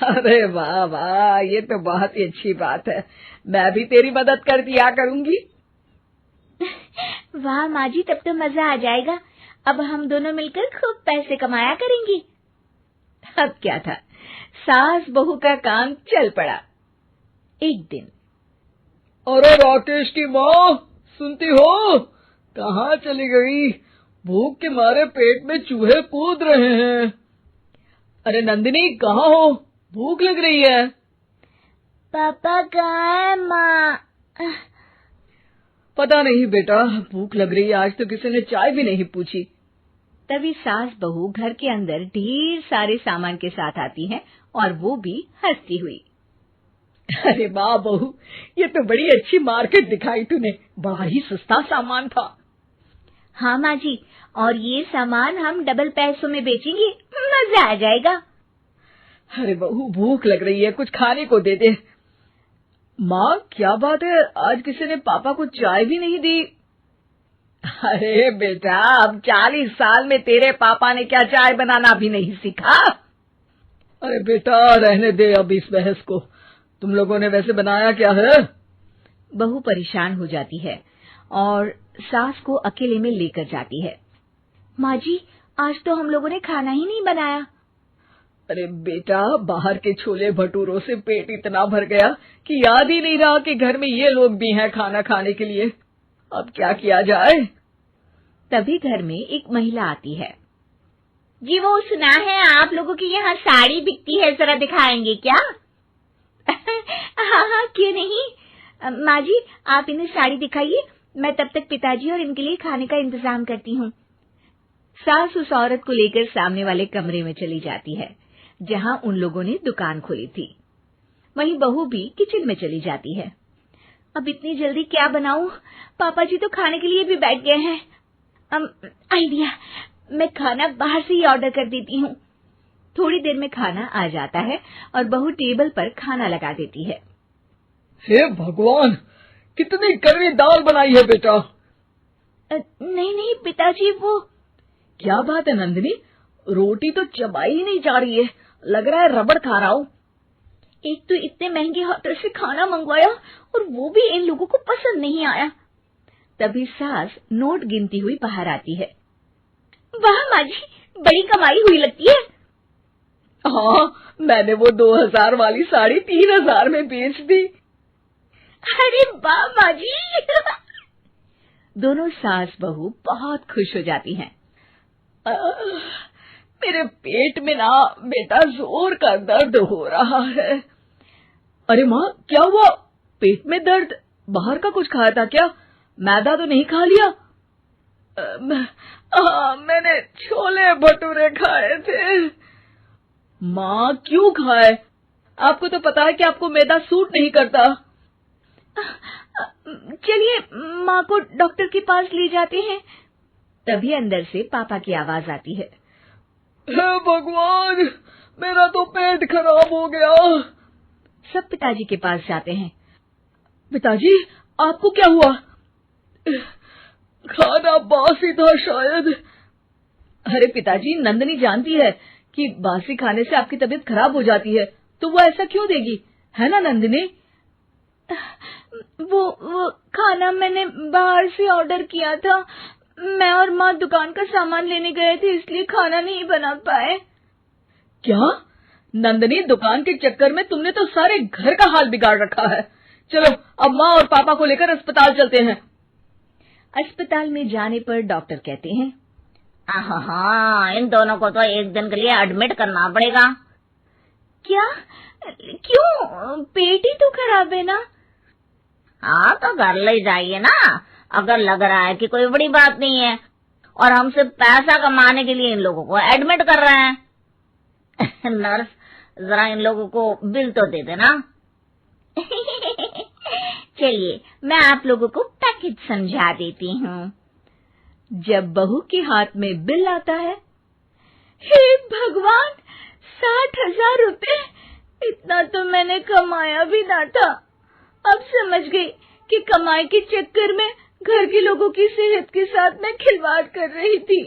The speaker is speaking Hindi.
अरे वाह वाह, ये तो बहुत ही अच्छी बात है। मैं भी तेरी मदद कर दिया करूंगी। वाह माँ जी, तब तो मजा आ जाएगा। अब हम दोनों मिलकर खूब पैसे कमाया करेंगी। अब क्या था, सास बहू का काम चल पड़ा। एक दिन, अरे राकेश की माँ, सुनती हो? कहाँ चली गई? भूख के मारे पेट में चूहे कूद रहे हैं। अरे नंदिनी, कहाँ हो? भूख लग रही है। पापा कहाँ है माँ? पता नहीं बेटा, भूख लग रही है। आज तो किसी ने चाय भी नहीं पूछी। तभी सास बहू घर के अंदर ढेर सारे सामान के साथ आती हैं और वो भी हंसती हुई। अरे वाह बहू, ये तो बड़ी अच्छी मार्केट दिखाई तूने। बड़ा ही सस्ता सामान था। हाँ माँ जी, और ये सामान हम डबल पैसों में बेचेंगे, मजा आ जाएगा। अरे बहू, भूख लग रही है, कुछ खाने को दे दे। माँ, क्या बात है, आज किसी ने पापा को चाय भी नहीं दी? अरे बेटा, अब 40 साल में तेरे पापा ने क्या चाय बनाना भी नहीं सीखा? अरे बेटा, रहने दे अब इस बहस को। तुम लोगों ने वैसे बनाया क्या है? बहू परेशान हो जाती है और सास को अकेले में लेकर जाती है। माँ जी, आज तो हम लोगों ने खाना ही नहीं बनाया। अरे बेटा, बाहर के छोले भटूरों से पेट इतना भर गया कि याद ही नहीं रहा कि घर में ये लोग भी हैं खाना खाने के लिए। अब क्या किया जाए? तभी घर में एक महिला आती है। जी, वो सुना है आप लोगों की यहाँ साड़ी बिकती है, जरा दिखाएंगे क्या? हाँ हाँ, क्यों नहीं। माँ जी, आप इन्हें साड़ी दिखाइए, मैं तब तक पिताजी और इनके लिए खाने का इंतजाम करती हूँ। सास उस औरत को लेकर सामने वाले कमरे में चली जाती है जहाँ उन लोगों ने दुकान खोली थी। वहीं बहू भी किचन में चली जाती है। अब इतनी जल्दी क्या बनाऊं? पापा जी तो खाने के लिए भी बैठ गए हैं। आइडिया, मैं खाना बाहर से ही ऑर्डर कर देती हूँ। थोड़ी देर में खाना आ जाता है और बहू टेबल पर खाना लगा देती है। हे भगवान, कितनी कड़वी दाल बनाई है बेटा। नहीं नहीं पिताजी, वो। क्या बात है नंदिनी, रोटी तो चबाई ही नहीं जा रही है, लग रहा है रबड़ खा रहा हूँ। एक तो इतने महंगे होटल से खाना मंगवाया और वो भी इन लोगों को पसंद नहीं आया। तभी सास नोट गिनती हुई बाहर आती है। वाह माँ जी, बड़ी कमाई हुई लगती है। हाँ, मैंने वो 2000 वाली साड़ी 3000 में बेच दी। अरे वाह माँ जी। दोनों सास बहू बहुत खुश हो जाती हैं। मेरे पेट में ना बेटा जोर का दर्द हो रहा है। अरे माँ, क्या हुआ? पेट में दर्द? बाहर का कुछ खाया था क्या? मैदा तो नहीं खा लिया? मैंने छोले भटूरे खाए थे। माँ, क्यों खाए? आपको तो पता है कि आपको मैदा सूट नहीं करता। चलिए माँ को डॉक्टर के पास ले जाते हैं। तभी अंदर से पापा की आवाज आती है। हे भगवान, मेरा तो पेट खराब हो गया। सब पिताजी के पास जाते हैं। पिताजी, आपको क्या हुआ? खाना बासी था शायद। अरे पिताजी, नंदिनी जानती है कि बासी खाने से आपकी तबीयत खराब हो जाती है, तो वो ऐसा क्यों देगी, है ना नंदिनी? वो खाना मैंने बाहर से ऑर्डर किया था। मैं और माँ दुकान का सामान लेने गए थे, इसलिए खाना नहीं बना पाए। क्या नंदिनी, दुकान के चक्कर में तुमने तो सारे घर का हाल बिगाड़ रखा है। चलो अब माँ और पापा को लेकर अस्पताल चलते हैं। अस्पताल में जाने पर डॉक्टर कहते हैं, हाँ, इन दोनों को तो एक दिन के लिए एडमिट करना पड़ेगा। क्या? क्यों? पेट ही तो खराब है ना। हाँ, तो घर ले जाइए ना, अगर लग रहा है कि कोई बड़ी बात नहीं है और हम सिर्फ पैसा कमाने के लिए इन लोगों को एडमिट कर रहे हैं। नर्स, जरा इन लोगों को बिल तो दे देना। चलिए, मैं आप लोगों को पैकेज समझा देती हूँ। जब बहू के हाथ में बिल आता है, हे भगवान, 60,000 रुपए! इतना तो मैंने कमाया भी ना था। अब समझ गई कि कमाई के चक्कर में घर के लोगों की सेहत के साथ मैं खिलवाड़ कर रही थी।